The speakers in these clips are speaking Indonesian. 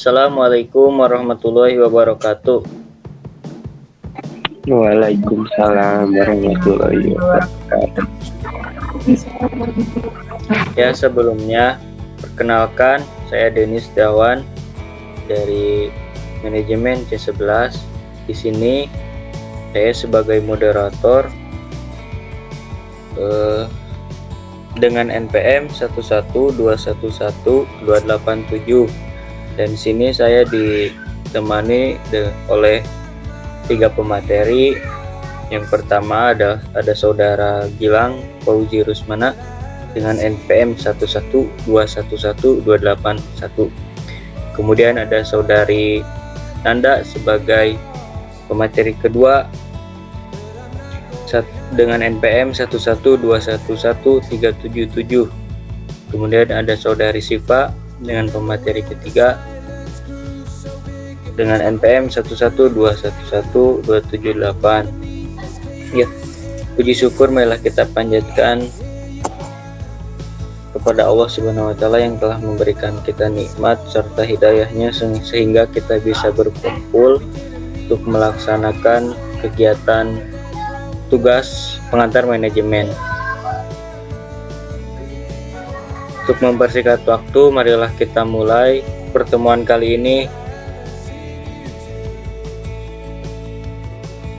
Assalamualaikum warahmatullahi wabarakatuh. Waalaikumsalam warahmatullahi wabarakatuh. Ya, sebelumnya perkenalkan, saya Denis Dawan dari manajemen C11. Di sini saya sebagai moderator dengan NPM 112112887, dan di sini saya ditemani oleh 3 pemateri. Yang pertama ada saudara Gilang Fauzi Rusmana dengan NPM 112112881. Kemudian ada saudari Nanda sebagai pemateri kedua dengan NPM 112113777. Kemudian ada saudari Siva dengan pemateri ketiga dengan NPM 112112278. Ya, puji syukur marilah kita panjatkan kepada Allah Subhanahu wa Ta'ala yang telah memberikan kita nikmat serta hidayahnya sehingga kita bisa berkumpul untuk melaksanakan kegiatan tugas pengantar manajemen. Untuk mempersingkat waktu, marilah kita mulai pertemuan kali ini.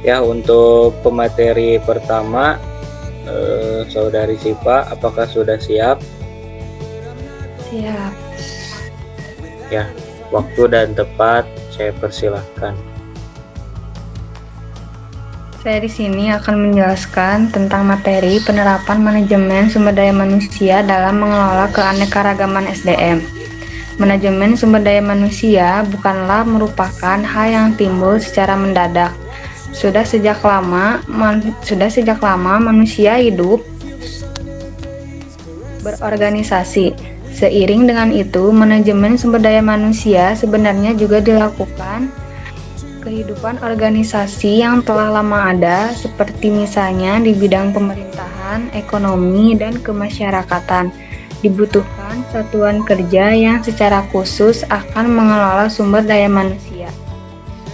Ya, untuk pemateri pertama, saudari Siva, apakah sudah siap? Siap. Ya, waktu dan tempat saya persilahkan. Saya di sini akan menjelaskan tentang materi penerapan manajemen sumber daya manusia dalam mengelola keanekaragaman SDM. Manajemen sumber daya manusia bukanlah merupakan hal yang timbul secara mendadak. Sudah sejak lama manusia hidup berorganisasi. Seiring dengan itu, manajemen sumber daya manusia sebenarnya juga dilakukan kehidupan organisasi yang telah lama ada, seperti misalnya di bidang pemerintahan, ekonomi, dan kemasyarakatan. Dibutuhkan satuan kerja yang secara khusus akan mengelola sumber daya manusia.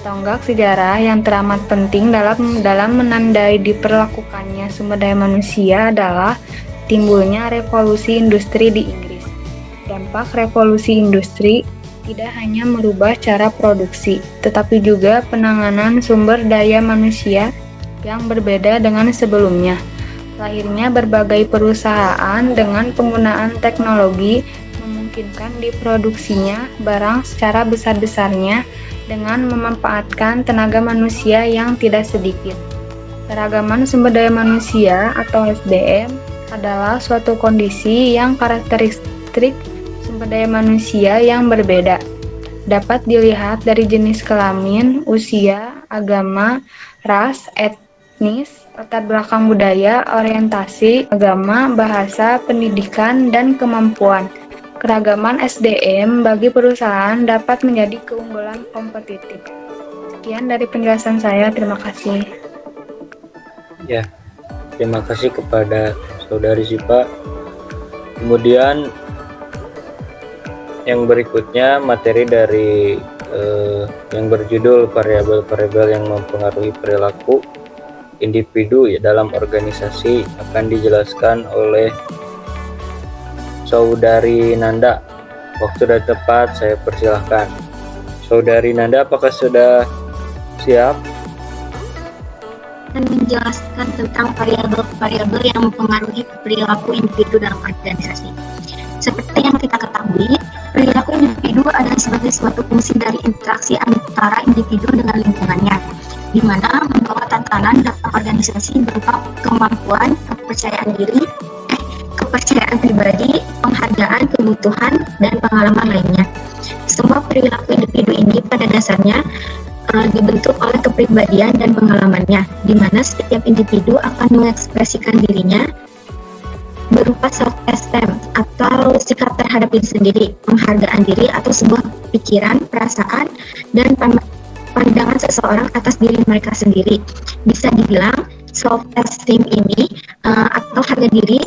Tonggak sejarah yang teramat penting dalam menandai diperlakukannya sumber daya manusia adalah timbulnya revolusi industri di Inggris. Dampak revolusi industri tidak hanya merubah cara produksi, tetapi juga penanganan sumber daya manusia yang berbeda dengan sebelumnya. Lahirnya berbagai perusahaan dengan penggunaan teknologi memungkinkan diproduksinya barang secara besar-besarnya dengan memanfaatkan tenaga manusia yang tidak sedikit. Keragaman sumber daya manusia atau SDM adalah suatu kondisi yang karakteristik sumber daya manusia yang berbeda. Dapat dilihat dari jenis kelamin, usia, agama, ras, etnis, latar belakang budaya, orientasi, agama, bahasa, pendidikan, dan kemampuan. Keragaman SDM bagi perusahaan dapat menjadi keunggulan kompetitif. Sekian dari penjelasan saya, terima kasih. Ya, terima kasih kepada saudari Siva. Kemudian yang berikutnya materi dari yang berjudul variabel-variabel yang mempengaruhi perilaku individu dalam organisasi akan dijelaskan oleh saudari Nanda. Waktu dan tempat saya persilahkan. Saudari Nanda, apakah sudah siap? Dan menjelaskan tentang variabel-variabel yang mempengaruhi perilaku individu dalam organisasi. Seperti yang kita ketahui, perilaku individu adalah sebagai suatu fungsi dari interaksi antara individu dengan lingkungannya, di mana membawa tantangan dalam organisasi berupa kemampuan, kepercayaan diri, kepercayaan pribadi, penghargaan, kebutuhan, dan pengalaman lainnya. Semua perilaku individu ini pada dasarnya dibentuk oleh kepribadian dan pengalamannya, di mana setiap individu akan mengekspresikan dirinya berupa self-esteem atau sikap terhadap diri sendiri, penghargaan diri atau sebuah pikiran, perasaan, dan pandangan seseorang atas diri mereka sendiri. Bisa dibilang self-esteem ini atau harga diri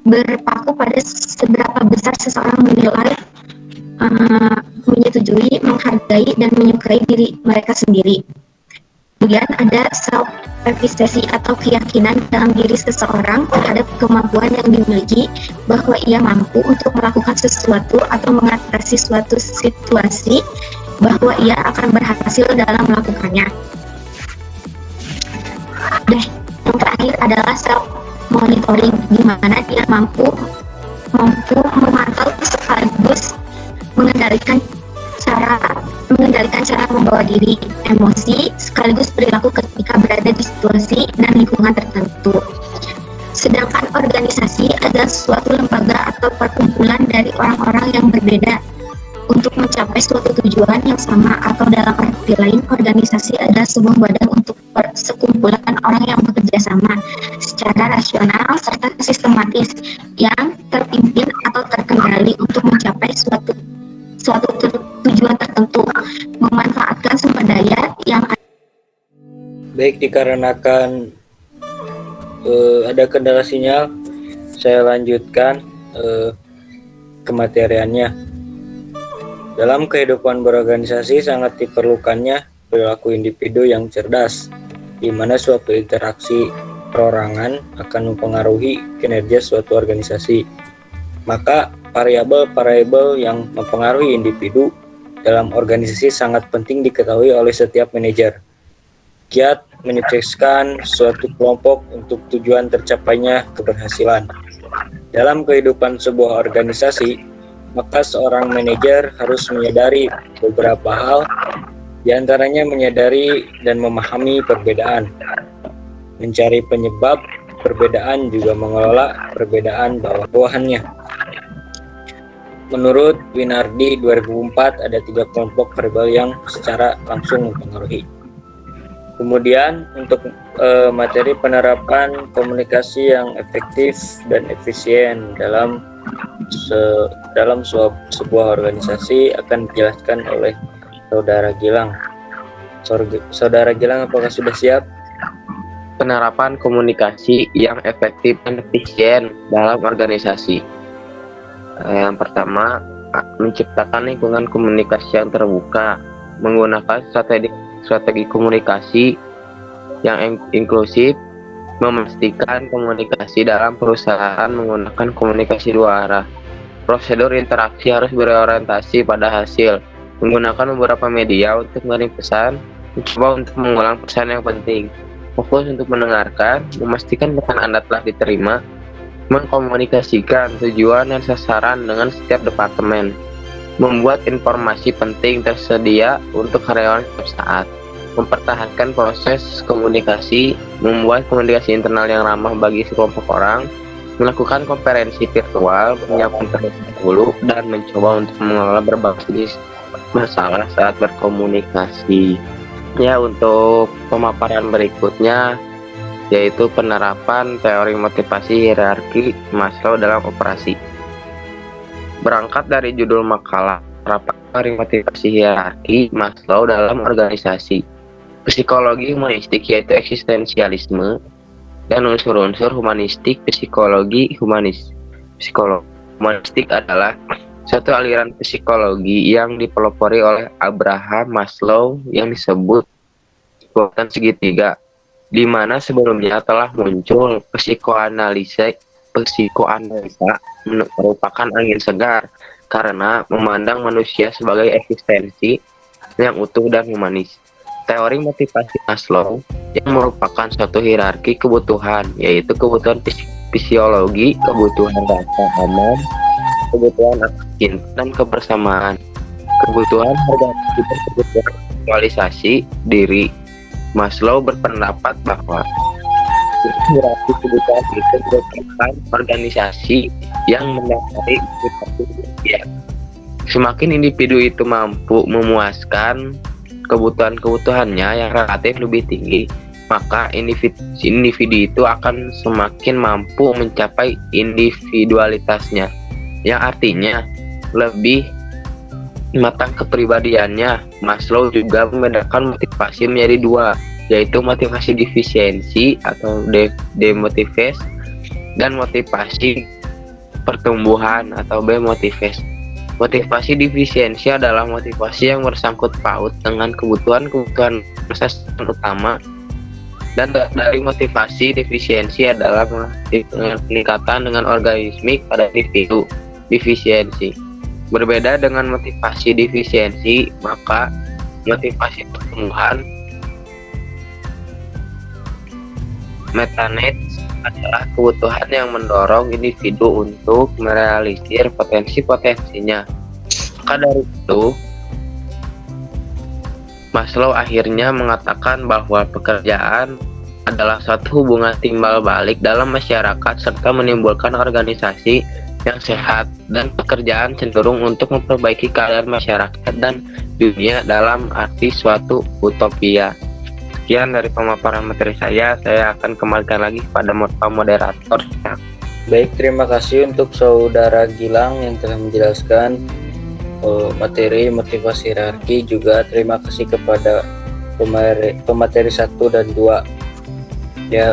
berpaku pada seberapa besar seseorang menilai menyetujui, menghargai, dan menyukai diri mereka sendiri. Kemudian ada self-efficacy atau keyakinan dalam diri seseorang terhadap kemampuan yang dimiliki, bahwa ia mampu untuk melakukan sesuatu atau mengatasi suatu situasi, bahwa ia akan berhasil dalam melakukannya. Dan yang terakhir adalah self-monitoring, di mana dia mampu memantau sekaligus mengendalikan cara membawa diri, emosi, sekaligus perilaku ketika berada di situasi dan lingkungan tertentu. Sedangkan organisasi adalah suatu lembaga atau perkumpulan dari orang-orang yang berbeda untuk mencapai suatu tujuan yang sama, atau dalam arti lain, organisasi adalah sebuah badan untuk sekumpulan orang yang bekerja sama secara rasional serta sistematis yang terpimpin atau terkendali untuk mencapai suatu tujuan tertentu, memanfaatkan sumber daya yang ada. Baik, dikarenakan ada kendala sinyal, saya lanjutkan kemateriannya. Dalam kehidupan berorganisasi sangat diperlukannya perilaku individu yang cerdas, di mana suatu interaksi perorangan akan mempengaruhi kinerja suatu organisasi. Maka variabel-variabel yang mempengaruhi individu dalam organisasi sangat penting diketahui oleh setiap manajer. Giat menyukseskan suatu kelompok untuk tujuan tercapainya keberhasilan. Dalam kehidupan sebuah organisasi, maka seorang manajer harus menyadari beberapa hal, diantaranya menyadari dan memahami perbedaan, mencari penyebab perbedaan, juga mengelola perbedaan bawahannya. Menurut Winardi 2004, ada 3 kelompok variabel yang secara langsung mempengaruhi. Kemudian untuk materi penerapan komunikasi yang efektif dan efisien dalam sebuah organisasi akan dijelaskan oleh Saudara Gilang. Saudara Gilang, apakah sudah siap? Penerapan komunikasi yang efektif dan efisien dalam organisasi. Yang pertama, menciptakan lingkungan komunikasi yang terbuka, menggunakan strategi komunikasi yang inklusif, memastikan komunikasi dalam perusahaan menggunakan komunikasi 2 arah. Prosedur interaksi harus berorientasi pada hasil, menggunakan beberapa media untuk mengirim pesan, mencoba untuk mengulang pesan yang penting, fokus untuk mendengarkan, memastikan pesan Anda telah diterima, mengkomunikasikan tujuan dan sasaran dengan setiap departemen, membuat informasi penting tersedia untuk karyawan setiap saat, mempertahankan proses komunikasi, membuat komunikasi internal yang ramah bagi sekelompok orang, melakukan konferensi virtual, menyiapkan terlebih dahulu, dan mencoba untuk mengelola berbagai jenis masalah saat berkomunikasi. Ya, untuk pemaparan berikutnya yaitu penerapan teori motivasi hierarki Maslow dalam operasi. Berangkat dari judul makalah, penerapan teori motivasi hierarki Maslow dalam organisasi, psikologi humanistik yaitu eksistensialisme, dan unsur-unsur humanistik psikologi humanis. Psikologi humanistik adalah satu aliran psikologi yang dipelopori oleh Abraham Maslow yang disebut kekuatan segitiga, di mana sebelumnya telah muncul psikoanalisa merupakan angin segar karena memandang manusia sebagai eksistensi yang utuh dan humanis. Teori motivasi Maslow yang merupakan suatu hierarki kebutuhan, yaitu kebutuhan fisiologi, kebutuhan rasa aman, kebutuhan atas cinta dan kebersamaan, kebutuhan organisasi dan kebutuhan aktualisasi diri. Maslow berpendapat bahwa hierarki kebutuhan itu merupakan organisasi yang mendasari manusia. Semakin individu itu mampu memuaskan kebutuhan-kebutuhannya yang relatif lebih tinggi, maka individu itu akan semakin mampu mencapai individualitasnya, yang artinya lebih matang kepribadiannya. Maslow juga membedakan motivasi menjadi 2, yaitu motivasi defisiensi atau demotivasi dan motivasi pertumbuhan atau bemotivasi. Motivasi defisiensi adalah motivasi yang bersangkut paut dengan kebutuhan-kebutuhan proses utama, dan dari motivasi defisiensi adalah peningkatan dengan organismik pada individu defisiensi. Berbeda dengan motivasi defisiensi, maka motivasi pertumbuhan metaneeds adalah kebutuhan yang mendorong individu untuk merealisir potensi-potensinya. Maka dari itu, Maslow akhirnya mengatakan bahwa pekerjaan adalah suatu hubungan timbal balik dalam masyarakat serta menimbulkan organisasi yang sehat, dan pekerjaan cenderung untuk memperbaiki keadaan masyarakat dan dunia dalam arti suatu utopia. Sekian dari pemaparan materi saya akan kembalikan lagi kepada moderator. Baik, terima kasih untuk Saudara Gilang yang telah menjelaskan materi motivasi hierarki. Juga terima kasih kepada pemateri 1 dan 2 ya,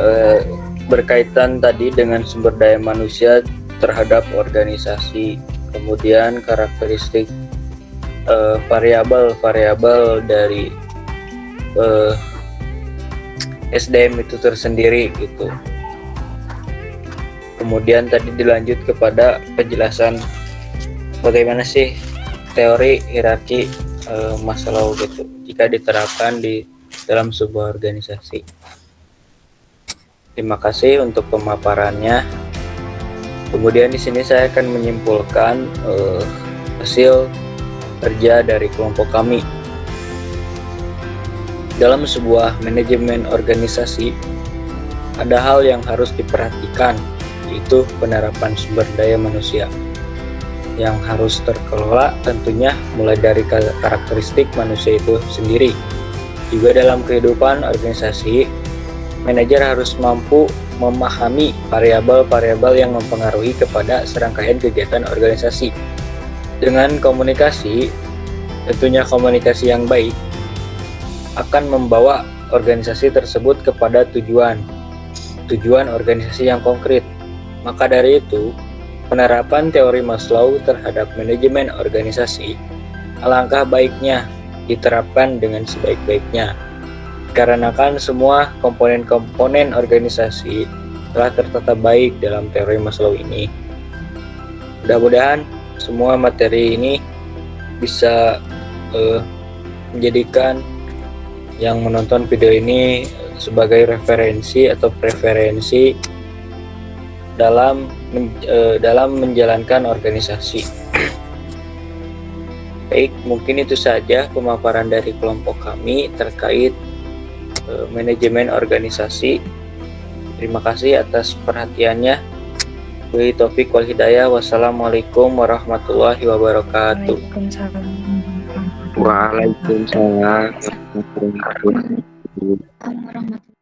berkaitan tadi dengan sumber daya manusia terhadap organisasi, kemudian karakteristik variabel-variabel dari SDM itu tersendiri gitu. Kemudian tadi dilanjut kepada penjelasan bagaimana sih teori hierarki Maslow gitu jika diterapkan di dalam sebuah organisasi. Terima kasih untuk pemaparannya. Kemudian di sini saya akan menyimpulkan hasil kerja dari kelompok kami. Dalam sebuah manajemen organisasi, ada hal yang harus diperhatikan, yaitu penerapan sumber daya manusia yang harus terkelola, tentunya mulai dari karakteristik manusia itu sendiri. Juga dalam kehidupan organisasi, manajer harus mampu memahami variabel-variabel yang mempengaruhi kepada serangkaian kegiatan organisasi. Dengan komunikasi, tentunya komunikasi yang baik akan membawa organisasi tersebut kepada tujuan organisasi yang konkret. Maka dari itu, penerapan teori Maslow terhadap manajemen organisasi alangkah baiknya diterapkan dengan sebaik-baiknya, karena semua komponen-komponen organisasi telah tertata baik dalam teori Maslow ini. Mudah-mudahan semua materi ini bisa menjadikan yang menonton video ini sebagai referensi atau preferensi dalam menjalankan organisasi. Baik, mungkin itu saja pemaparan dari kelompok kami terkait manajemen organisasi. Terima kasih atas perhatiannya. Wabillahi taufiq wal hidayah. Wassalamualaikum warahmatullahi wabarakatuh. Waalaikumsalam. Waalaikumsalam. Warahmatullahi wabarakatuh.